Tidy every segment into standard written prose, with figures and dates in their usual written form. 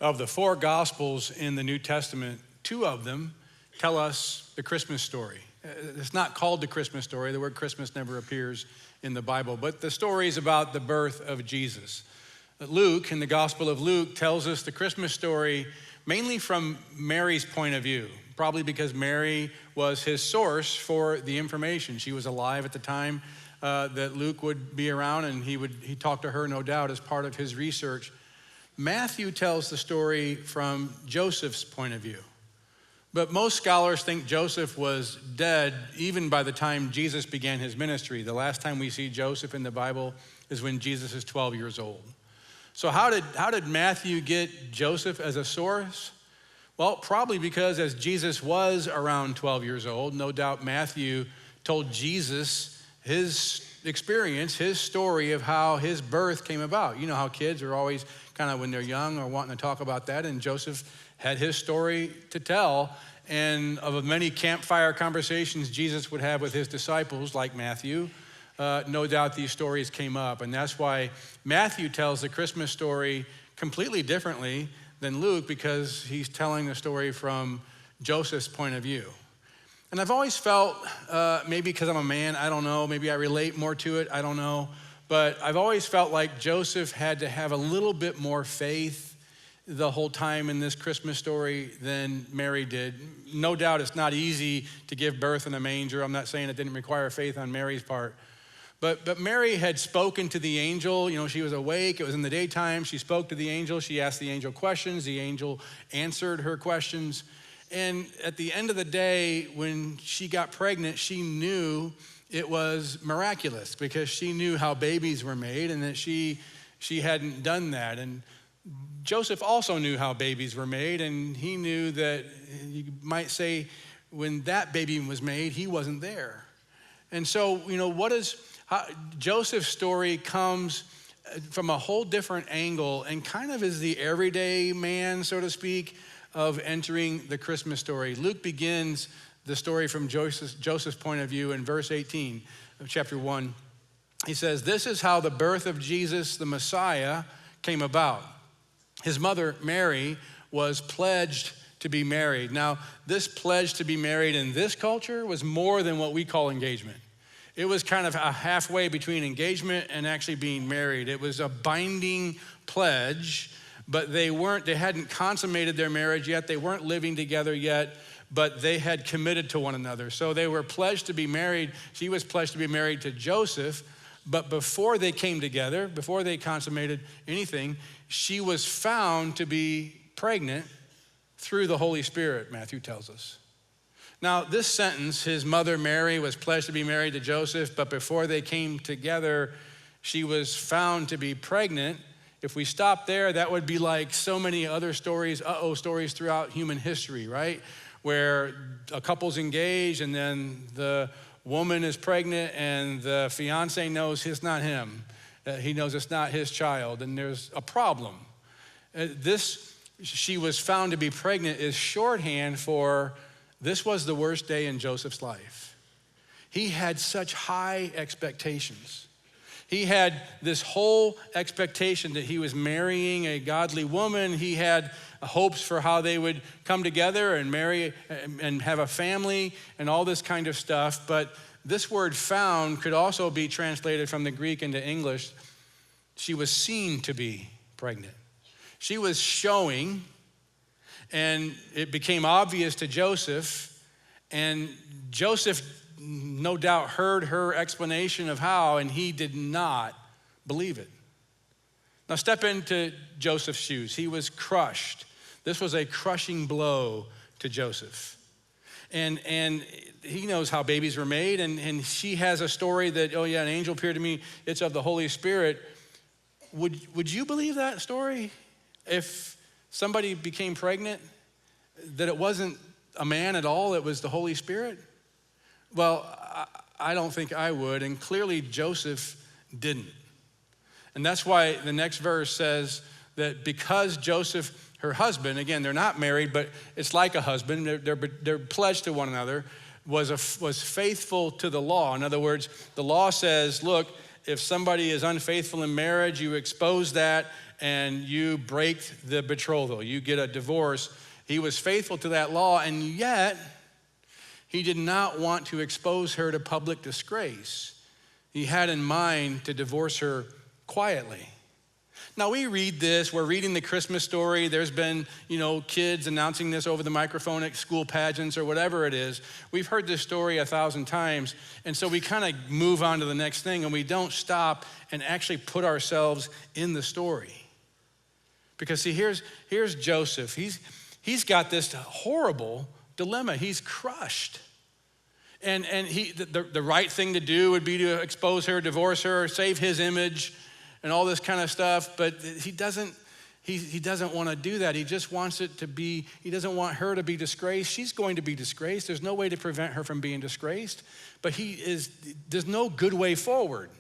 Of the four Gospels in the New Testament, two of them tell us the Christmas story. It's not called the Christmas story. The word Christmas never appears in the Bible, but the story is about the birth of Jesus. Luke, in the Gospel of Luke, tells us the Christmas story mainly from Mary's point of view, probably because Mary was his source for the information. She was alive at the time that Luke would be around, and he talked to her, no doubt, as part of his research. Matthew tells the story from Joseph's point of view. But most scholars think Joseph was dead even by the time Jesus began his ministry. The last time we see Joseph in the Bible is when Jesus is 12 years old. So how did Matthew get Joseph as a source? Well, probably because as Jesus was around 12 years old, no doubt Matthew told Jesus his experience, his story of how his birth came about. You know how kids are always kind of, when they're young, are wanting to talk about that, and Joseph had his story to tell. And of many campfire conversations Jesus would have with his disciples, like Matthew, no doubt these stories came up. And that's why Matthew tells the Christmas story completely differently than Luke, because he's telling the story from Joseph's point of view. And I've always felt, maybe because I'm a man, I don't know, maybe I relate more to it, I don't know, but I've always felt like Joseph had to have a little bit more faith the whole time in this Christmas story than Mary did. No doubt it's not easy to give birth in a manger. I'm not saying it didn't require faith on Mary's part. But Mary had spoken to the angel. You know, she was awake. It was in the daytime. She spoke to the angel. She asked the angel questions. The angel answered her questions. And at the end of the day, when she got pregnant, she knew it was miraculous because she knew how babies were made and that she hadn't done that. And Joseph also knew how babies were made, and he knew that, you might say, when that baby was made, he wasn't there. And so, you know, Joseph's story comes from a whole different angle and kind of is the everyday man, so to speak, of entering the Christmas story. Luke begins the story from Joseph's point of view in verse 18 of chapter 1. He says, "This is how the birth of Jesus, the Messiah, came about. His mother, Mary, was pledged to be married." Now, this pledge to be married in this culture was more than what we call engagement. It was kind of a halfway between engagement and actually being married. It was a binding pledge, but they hadn't consummated their marriage yet. They weren't living together yet, but they had committed to one another. So they were pledged to be married. She was pledged to be married to Joseph, but before they came together, before they consummated anything, she was found to be pregnant through the Holy Spirit, Matthew tells us. Now, this sentence, his mother Mary was pledged to be married to Joseph, but before they came together, she was found to be pregnant. If we stop there, that would be like so many other stories throughout human history, right? Where a couple's engaged and then the woman is pregnant and the fiance knows it's not him. He knows it's not his child, and there's a problem. She was found to be pregnant is shorthand for this was the worst day in Joseph's life. He had such high expectations. He had this whole expectation that he was marrying a godly woman. He had hopes for how they would come together and marry and have a family and all this kind of stuff. But this word found could also be translated from the Greek into English. She was seen to be pregnant. She was showing, and it became obvious to Joseph, and Joseph no doubt heard her explanation of how, and he did not believe it. Now step into Joseph's shoes. He was crushed. This was a crushing blow to Joseph. And he knows how babies were made, and she has a story that, oh yeah, an angel appeared to me, it's of the Holy Spirit. Would you believe that story? If somebody became pregnant, that it wasn't a man at all, it was the Holy Spirit? Well, I don't think I would, and clearly Joseph didn't. And that's why the next verse says that because Joseph, her husband, again, they're not married, but it's like a husband, they're pledged to one another, was faithful to the law. In other words, the law says, look, if somebody is unfaithful in marriage, you expose that, and you break the betrothal. You get a divorce. He was faithful to that law, and yet he did not want to expose her to public disgrace. He had in mind to divorce her quietly. Now we read this, we're reading the Christmas story. There's been, kids announcing this over the microphone at school pageants or whatever it is. We've heard this story 1,000 times. And so we kind of move on to the next thing, and we don't stop and actually put ourselves in the story. Because see, here's Joseph. He's got this horrible dilemma. He's crushed. And the right thing to do would be to expose her, divorce her, save his image, and all this kind of stuff, but he doesn't want to do that. He just wants it to be, he doesn't want her to be disgraced. She's going to be disgraced. There's no way to prevent her from being disgraced, but there's no good way forward.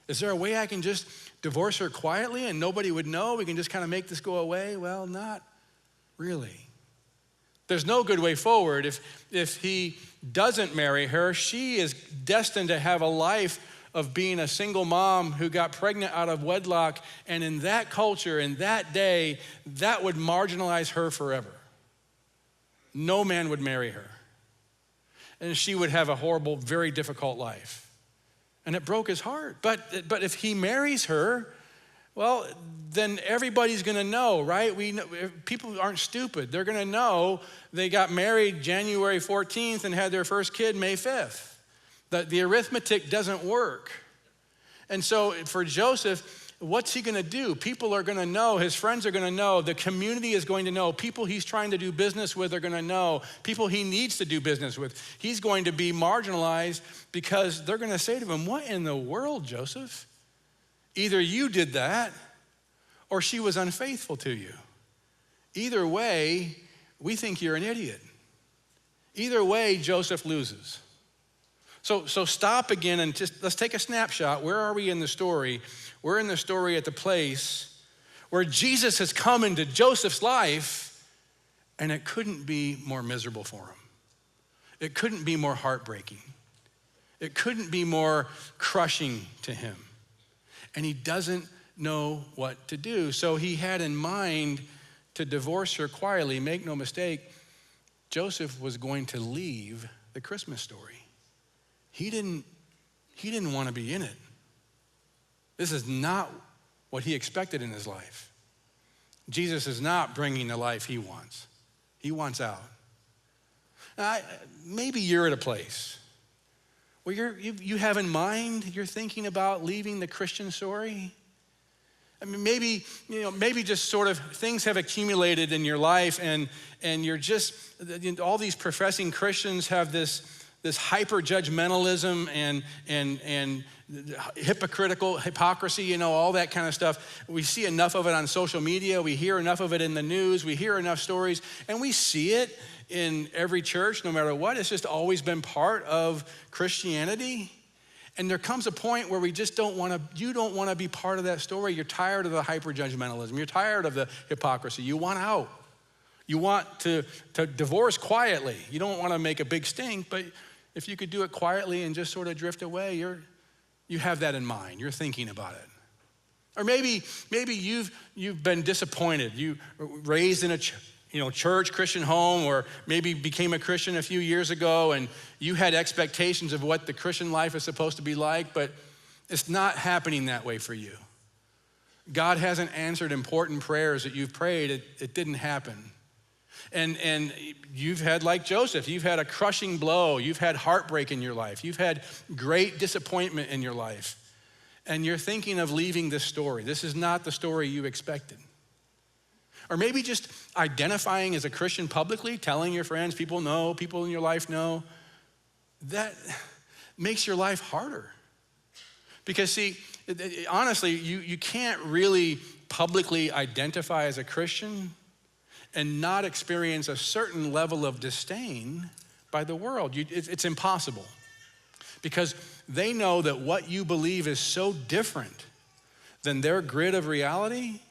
Is there a way I can just divorce her quietly and nobody would know? We can just kind of make this go away? Well, not really. There's no good way forward. If he doesn't marry her, she is destined to have a life of being a single mom who got pregnant out of wedlock, and in that culture, in that day, that would marginalize her forever. No man would marry her. And she would have a horrible, very difficult life. And it broke his heart. But if he marries her, well, then everybody's gonna know, right? People aren't stupid. They're gonna know they got married January 14th and had their first kid May 5th. The arithmetic doesn't work. And so for Joseph, what's he gonna do? People are gonna know, his friends are gonna know, the community is going to know, people he's trying to do business with are gonna know, people he needs to do business with. He's going to be marginalized because they're gonna say to him, what in the world, Joseph? Either you did that or she was unfaithful to you. Either way, we think you're an idiot. Either way, Joseph loses. So stop again and just let's take a snapshot. Where are we in the story? We're in the story at the place where Jesus has come into Joseph's life, and it couldn't be more miserable for him. It couldn't be more heartbreaking. It couldn't be more crushing to him. And he doesn't know what to do. So he had in mind to divorce her quietly. Make no mistake, Joseph was going to leave the Christmas story. He didn't want to be in it. This is not what he expected in his life. Jesus is not bringing the life he wants. He wants out. Now, maybe you're at a place where you have in mind, you're thinking about leaving the Christian story. I mean, maybe just sort of things have accumulated in your life and you're just, all these professing Christians have this hyper-judgmentalism and hypocrisy, all that kind of stuff. We see enough of it on social media. We hear enough of it in the news. We hear enough stories, and we see it in every church, no matter what. It's just always been part of Christianity. And there comes a point where we just you don't want to be part of that story. You're tired of the hyper-judgmentalism. You're tired of the hypocrisy. You want out. You want to divorce quietly. You don't want to make a big stink, but if you could do it quietly and just sort of drift away, you have that in mind. You're thinking about it. Or maybe you've been disappointed. You were raised in a church, Christian home, or maybe became a Christian a few years ago, and you had expectations of what the Christian life is supposed to be like, but it's not happening that way for you. God hasn't answered important prayers that you've prayed. It didn't happen. And you've had, like Joseph, you've had a crushing blow. You've had heartbreak in your life. You've had great disappointment in your life. And you're thinking of leaving this story. This is not the story you expected. Or maybe just identifying as a Christian publicly, telling your friends, people in your life know. That makes your life harder. Because see, honestly, you can't really publicly identify as a Christian and not experience a certain level of disdain by the world. It's impossible. Because they know that what you believe is so different than their grid of reality.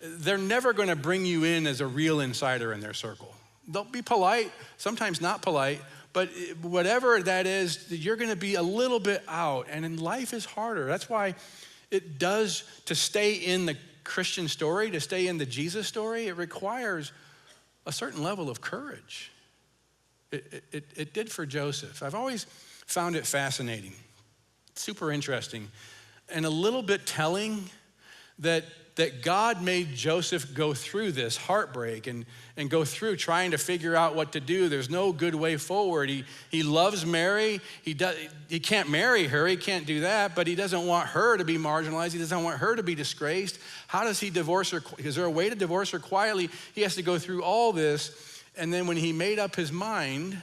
They're never gonna bring you in as a real insider in their circle. They'll be polite, sometimes not polite, but whatever that is, you're gonna be a little bit out, and in life is harder. That's why it does, to stay in the Christian story, to stay in the Jesus story, it requires a certain level of courage. It did for Joseph. I've always found it fascinating, super interesting, and a little bit telling that God made Joseph go through this heartbreak and go through trying to figure out what to do. There's no good way forward. He loves Mary. He can't marry her. He can't do that, but he doesn't want her to be marginalized. He doesn't want her to be disgraced. How does he divorce her? Is there a way to divorce her quietly? He has to go through all this. And then when he made up his mind,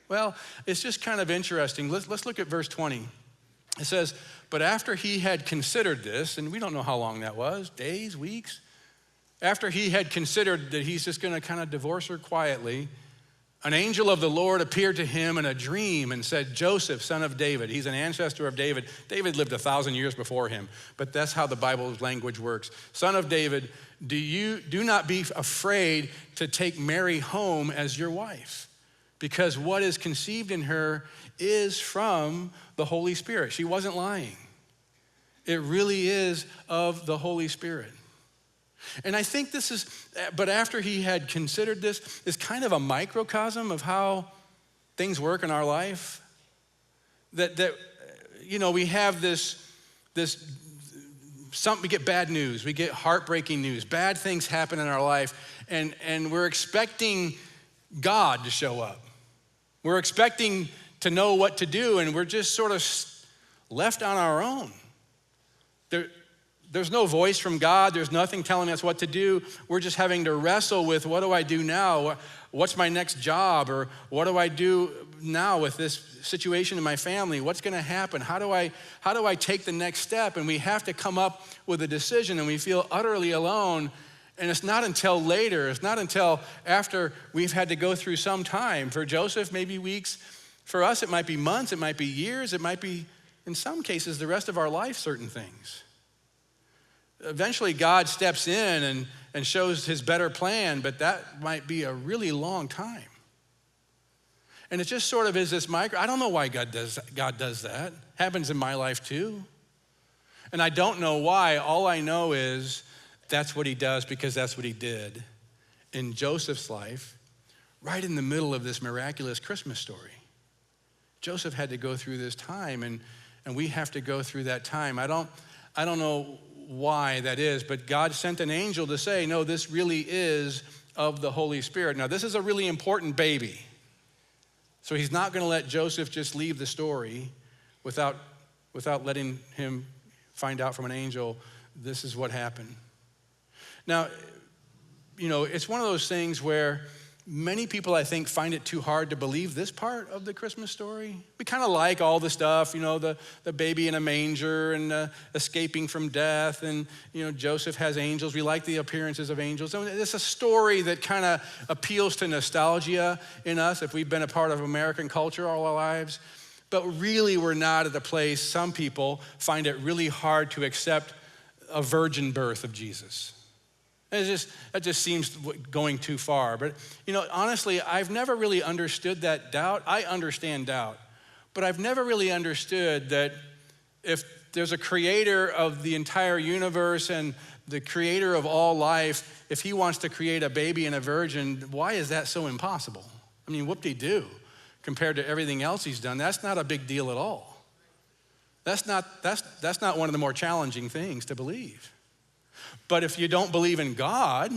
well, it's just kind of interesting. Let's look at verse 20. It says, but after he had considered this, and we don't know how long that was, days, weeks, after he had considered that he's just gonna kind of divorce her quietly, an angel of the Lord appeared to him in a dream and said, Joseph, son of David, he's an ancestor of David. David lived 1,000 years before him, but that's how the Bible's language works. Son of David, do not be afraid to take Mary home as your wife, because what is conceived in her is from the Holy Spirit. She wasn't lying. It really is of the Holy Spirit. And I think this is, but after he had considered this, is kind of a microcosm of how things work in our life. That we have this we get bad news, we get heartbreaking news, bad things happen in our life, and we're expecting God to show up. We're expecting to know what to do, and we're just sort of left on our own. There's no voice from God. There's nothing telling us what to do. We're just having to wrestle with, what do I do now? What's my next job? Or what do I do now with this situation in my family? What's gonna happen? How do I take the next step? And we have to come up with a decision, and we feel utterly alone. And it's not until later, it's not until after we've had to go through some time. For Joseph, maybe weeks. For us, it might be months, it might be years, it might be, in some cases, the rest of our life, certain things. Eventually, God steps in and shows his better plan, but that might be a really long time. And it just sort of is this I don't know why God does that. Happens in my life too. And I don't know why. All I know is that's what he does, because that's what he did in Joseph's life, right in the middle of this miraculous Christmas story. Joseph had to go through this time, and we have to go through that time. I don't know why that is, but God sent an angel to say, no, this really is of the Holy Spirit. Now, this is a really important baby. So he's not gonna let Joseph just leave the story without letting him find out from an angel, this is what happened. Now, it's one of those things where many people, I think, find it too hard to believe this part of the Christmas story. We kind of like all the stuff, the baby in a manger and escaping from death, and Joseph has angels. We like the appearances of angels. I mean, it's a story that kind of appeals to nostalgia in us if we've been a part of American culture all our lives. But really, we're not at the place. Some people find it really hard to accept a virgin birth of Jesus. That just seems going too far. But, honestly, I've never really understood that doubt. I understand doubt, but I've never really understood that if there's a creator of the entire universe and the creator of all life, if he wants to create a baby and a virgin, why is that so impossible? I mean, whoop-de-doo, compared to everything else he's done. That's not a big deal at all. That's not one of the more challenging things to believe. But if you don't believe in God,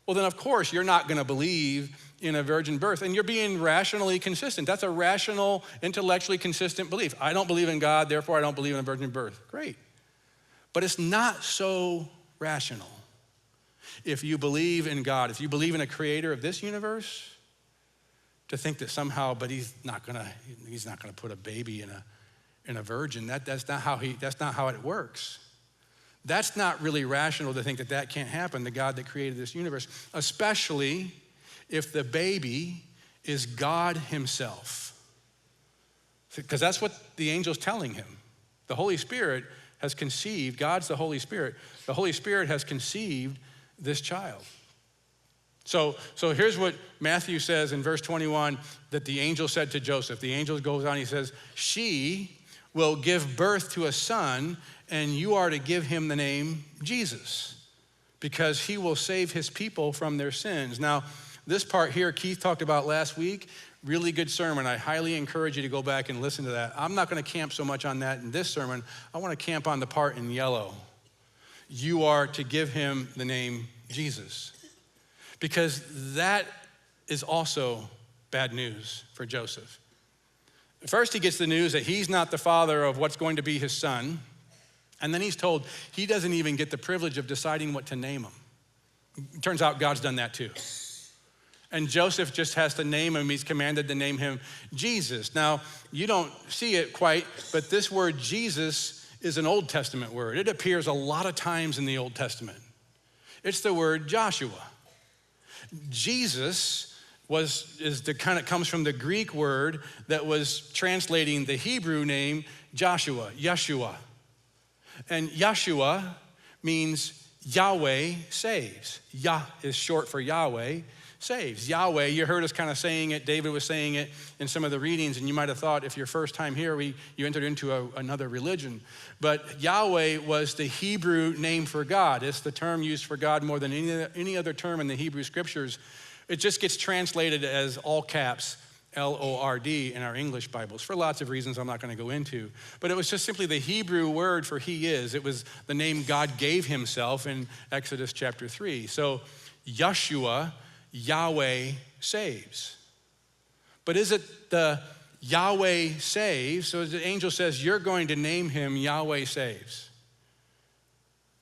well, then of course you're not gonna believe in a virgin birth, and you're being rationally consistent. That's a rational, intellectually consistent belief. I don't believe in God, therefore I don't believe in a virgin birth. Great. But it's not so rational. If you believe in God, if you believe in a creator of this universe, to think that somehow, but he's not gonna put a baby in a virgin. That's not how it works. That's not really rational to think that can't happen, the God that created this universe, especially if the baby is God himself. Because that's what the angel's telling him. The Holy Spirit has conceived, God's the Holy Spirit. The Holy Spirit has conceived this child. So here's what Matthew says in verse 21 that the angel said to Joseph. The angel goes on, he says, she will give birth to a son, and you are to give him the name Jesus. because he will save his people from their sins. Now, this part here, Keith talked about last week, really good sermon. I highly encourage you to go back and listen to that. I'm not going to camp so much on that in this sermon. I want to camp on the part in yellow. You are to give him the name Jesus, because that is also bad news for Joseph. First, he gets the news that he's not the father of what's going to be his son. And then he's told he doesn't even get the privilege of deciding what to name him. It turns out God's done that too. And Joseph just has to name him. He's commanded to name him Jesus. Now, you don't see it quite, but this word Jesus is an Old Testament word. It appears a lot of times in the Old Testament. It's the word Joshua. Jesus comes from the Greek word that was translating the Hebrew name Joshua, Yeshua. And Yeshua means Yahweh saves. Yah is short for Yahweh saves. Yahweh, you heard us kind of saying it. David was saying it in some of the readings, and you might have thought if your first time here, you entered into another religion. But Yahweh was the Hebrew name for God. It's the term used for God more than any other term in the Hebrew scriptures. It just gets translated as all caps, L-O-R-D in our English Bibles for lots of reasons I'm not going to go into. But it was just simply the Hebrew word for he is. It was the name God gave himself in Exodus chapter 3. So Yeshua, Yahweh saves. But is it the Yahweh saves? So the angel says, you're going to name him Yahweh saves.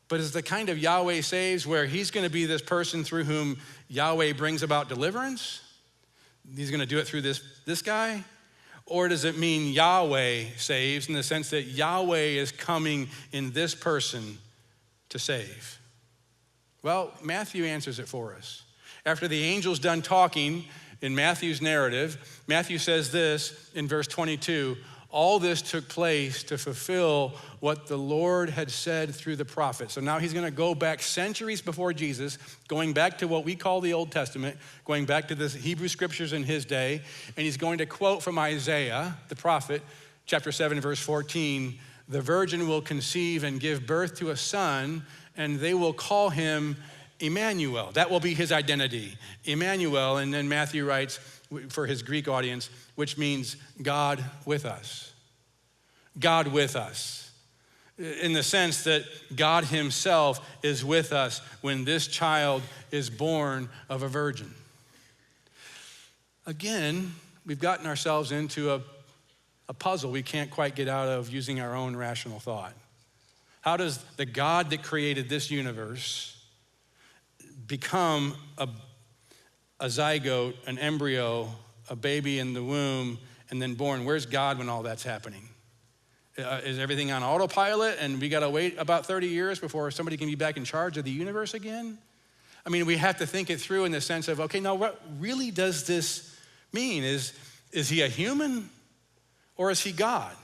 But is the kind of Yahweh saves where he's going to be this person through whom Yahweh brings about deliverance? He's going to do it through this guy? Or does it mean Yahweh saves in the sense that Yahweh is coming in this person to save? Well, Matthew answers it for us. After the angel's done talking in Matthew's narrative, Matthew says this in verse 22, all this took place to fulfill what the Lord had said through the prophet. So now he's going to go back centuries before Jesus, going back to what we call the Old Testament, going back to the Hebrew scriptures in his day, and he's going to quote from Isaiah, the prophet, chapter 7, verse 14, the virgin will conceive and give birth to a son, and they will call him Emmanuel. That will be his identity, Emmanuel. And then Matthew writes for his Greek audience, which means God with us. God with us. In the sense that God himself is with us when this child is born of a virgin. Again, we've gotten ourselves into a puzzle we can't quite get out of using our own rational thought. How does the God that created this universe become a zygote, an embryo, a baby in the womb, and then born? Where's God when all that's happening? Is everything on autopilot and we gotta wait about 30 years before somebody can be back in charge of the universe again? I mean, we have to think it through in the sense of, okay, now what really does this mean? Is he a human or is he God?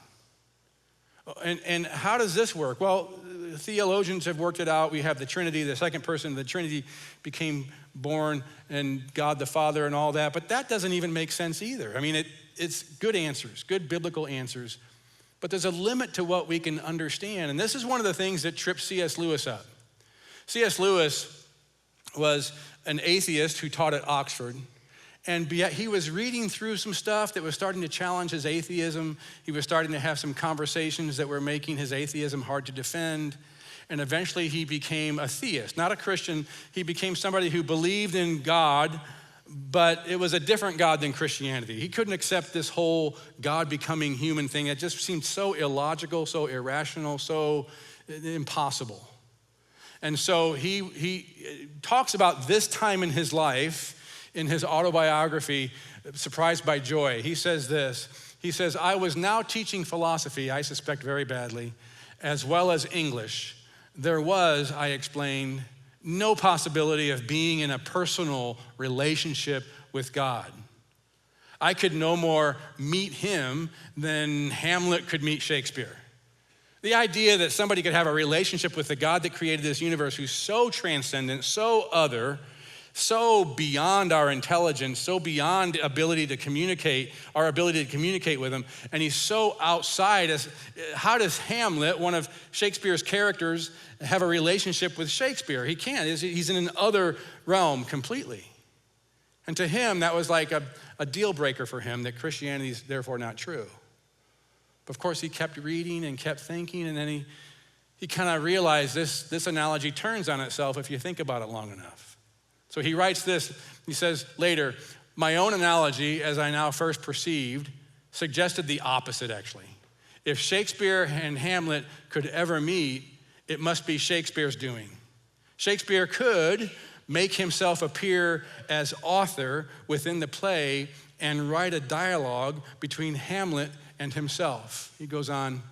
And how does this work? Well, theologians have worked it out. We have the Trinity, the second person of the Trinity became born, and God the Father and all that, but that doesn't even make sense either. I mean, it's good answers, good biblical answers, but there's a limit to what we can understand, and this is one of the things that tripped C.S. Lewis up. C.S. Lewis was an atheist who taught at Oxford, and yet he was reading through some stuff that was starting to challenge his atheism. He was starting to have some conversations that were making his atheism hard to defend. And eventually he became a theist, not a Christian. He became somebody who believed in God, but it was a different God than Christianity. He couldn't accept this whole God becoming human thing. It just seemed so illogical, so irrational, so impossible. And so he talks about this time in his life in his autobiography, Surprised by Joy. He says this, he says, I was now teaching philosophy, I suspect very badly, as well as English. There was, I explained, no possibility of being in a personal relationship with God. I could no more meet him than Hamlet could meet Shakespeare. The idea that somebody could have a relationship with the God that created this universe who's so transcendent, so other, so beyond our intelligence, so beyond our ability to communicate with him, and he's so outside. How does Hamlet, one of Shakespeare's characters, have a relationship with Shakespeare? He can't. He's in an other realm completely. And to him, that was like a deal breaker for him, that Christianity is therefore not true. But of course, he kept reading and kept thinking, and then he kind of realized this analogy turns on itself if you think about it long enough. So he writes this, he says later, my own analogy, as I now first perceived, suggested the opposite actually. If Shakespeare and Hamlet could ever meet, it must be Shakespeare's doing. Shakespeare could make himself appear as author within the play and write a dialogue between Hamlet and himself. He goes on,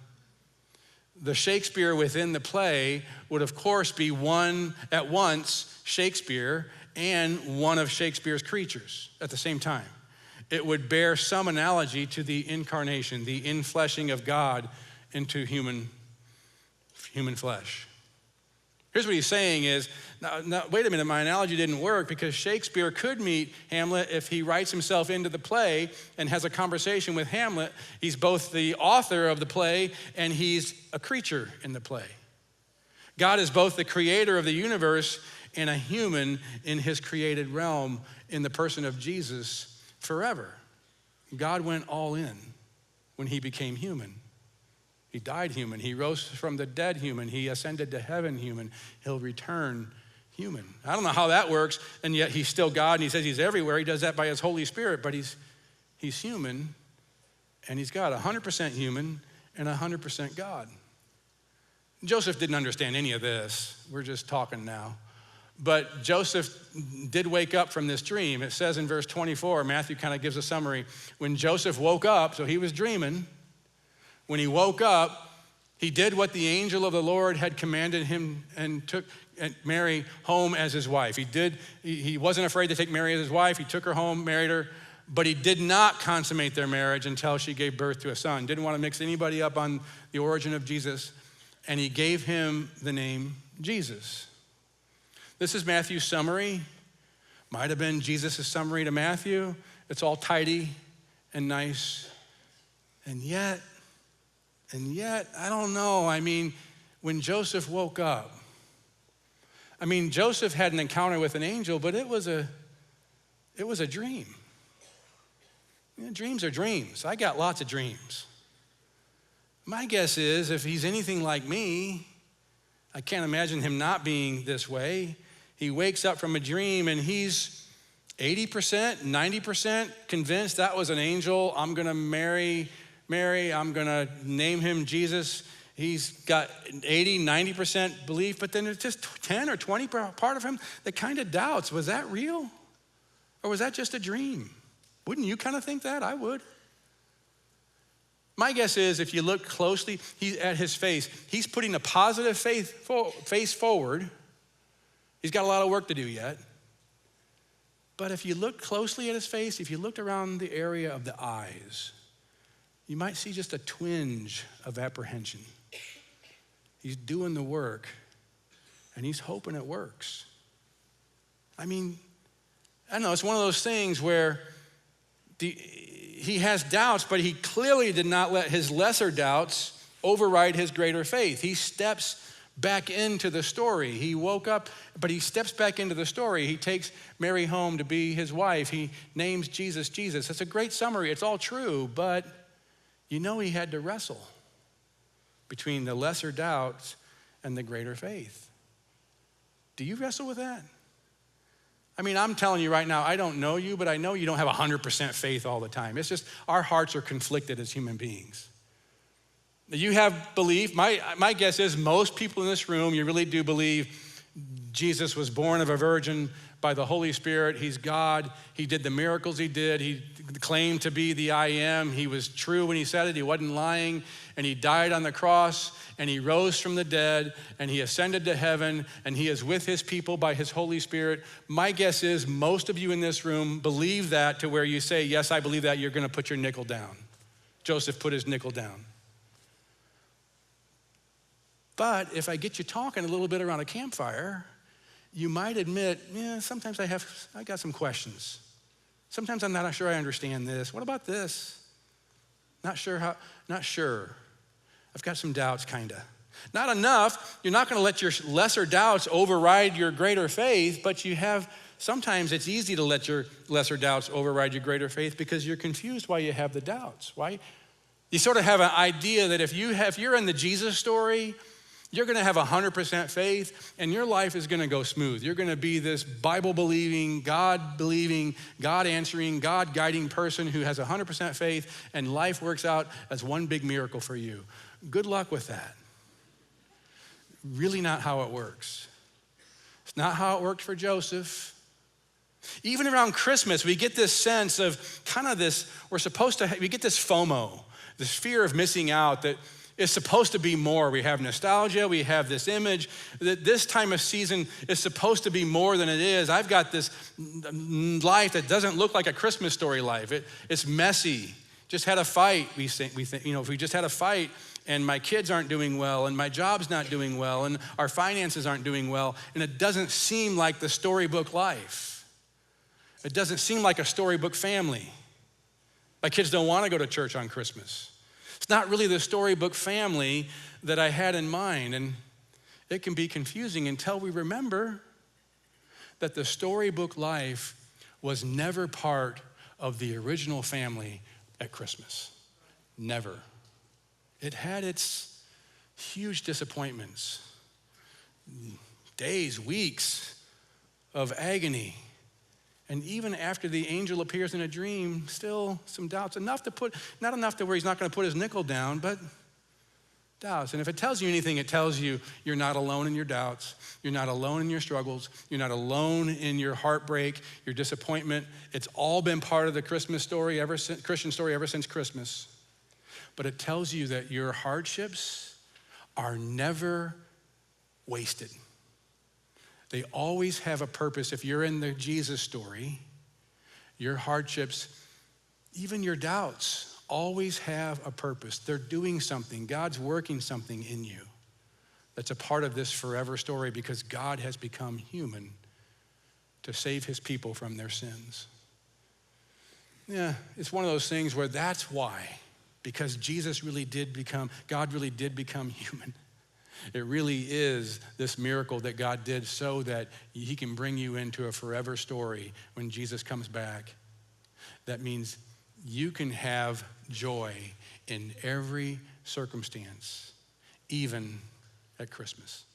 the Shakespeare within the play would of course be at once Shakespeare and one of Shakespeare's creatures at the same time. It would bear some analogy to the incarnation, the infleshing of God into human flesh. Here's what he's saying is, now, wait a minute, my analogy didn't work because Shakespeare could meet Hamlet if he writes himself into the play and has a conversation with Hamlet. He's both the author of the play and he's a creature in the play. God is both the creator of the universe and a human in his created realm in the person of Jesus forever. God went all in when he became human. He died human. He rose from the dead human. He ascended to heaven human. He'll return human. I don't know how that works, and yet he's still God, and he says he's everywhere. He does that by his Holy Spirit, but he's human, and he's God, 100% human and 100% God. Joseph didn't understand any of this. We're just talking now. But Joseph did wake up from this dream. It says in verse 24, Matthew kind of gives a summary. When Joseph woke up, so he was dreaming. When he woke up, he did what the angel of the Lord had commanded him and took Mary home as his wife. He wasn't afraid to take Mary as his wife. He took her home, married her, but he did not consummate their marriage until she gave birth to a son. Didn't want to mix anybody up on the origin of Jesus, and he gave him the name Jesus. This is Matthew's summary. Might have been Jesus' summary to Matthew. It's all tidy and nice. And yet, I don't know. I mean, when Joseph woke up, Joseph had an encounter with an angel, but it was a dream. You know, dreams are dreams. I got lots of dreams. My guess is if he's anything like me, I can't imagine him not being this way. He wakes up from a dream and he's 80%, 90% convinced that was an angel. I'm gonna marry Mary, I'm gonna name him Jesus. He's got 80, 90% belief, but then it's just 10 or 20 part of him that kind of doubts, was that real? Or was that just a dream? Wouldn't you kind of think that? I would. My guess is if you look closely at his face, he's putting a positive face forward. He's got a lot of work to do yet. But if you look closely at his face, if you looked around the area of the eyes, you might see just a twinge of apprehension. He's doing the work, and he's hoping it works. I don't know, it's one of those things where he has doubts, but he clearly did not let his lesser doubts override his greater faith. He steps back into the story. He woke up, but he steps back into the story. He takes Mary home to be his wife. He names Jesus Jesus. It's a great summary. It's all true, but he had to wrestle between the lesser doubts and the greater faith. Do you wrestle with that? I'm telling you right now, I don't know you, but I know you don't have 100% faith all the time. It's just our hearts are conflicted as human beings. You have belief. My guess is most people in this room, you really do believe Jesus was born of a virgin by the Holy Spirit. He's God. He did the miracles he did. He claimed to be the I am. He was true when he said it. He wasn't lying. And he died on the cross, and he rose from the dead, and he ascended to heaven, and he is with his people by his Holy Spirit. My guess is most of you in this room believe that to where you say, yes, I believe that. You're going to put your nickel down. Joseph put his nickel down. But if I get you talking a little bit around a campfire, you might admit, yeah, sometimes I got some questions. Sometimes I'm not sure I understand this. What about this? Not sure. I've got some doubts, kinda. Not enough. You're not gonna let your lesser doubts override your greater faith, but sometimes it's easy to let your lesser doubts override your greater faith because you're confused why you have the doubts. Why? You sort of have an idea that if you're in the Jesus story, you're gonna have 100% faith and your life is gonna go smooth. You're gonna be this Bible-believing, God-answering, God-guiding person who has 100% faith and life works out as one big miracle for you. Good luck with that. Really not how it works. It's not how it worked for Joseph. Even around Christmas, we get this sense of kind of this, we get this FOMO, this fear of missing out that is supposed to be more. We have nostalgia, we have this image that this time of season is supposed to be more than it is. I've got this life that doesn't look like a Christmas story life. It's messy. Just had a fight, we think, if we just had a fight and my kids aren't doing well and my job's not doing well and our finances aren't doing well, and it doesn't seem like the storybook life. It doesn't seem like a storybook family. My kids don't want to go to church on Christmas. It's not really the storybook family that I had in mind, and it can be confusing until we remember that the storybook life was never part of the original family at Christmas. Never. It had its huge disappointments, days, weeks of agony. And even after the angel appears in a dream, still some doubts, not enough to where he's not gonna put his nickel down, but doubts. And if it tells you anything, it tells you you're not alone in your doubts. You're not alone in your struggles. You're not alone in your heartbreak, your disappointment. It's all been part of the Christmas story, Christian story ever since Christmas. But it tells you that your hardships are never wasted. They always have a purpose. If you're in the Jesus story, your hardships, even your doubts, always have a purpose. They're doing something. God's working something in you that's a part of this forever story because God has become human to save his people from their sins. Yeah, it's one of those things where that's why, because God really did become human. It really is this miracle that God did so that he can bring you into a forever story when Jesus comes back. That means you can have joy in every circumstance, even at Christmas.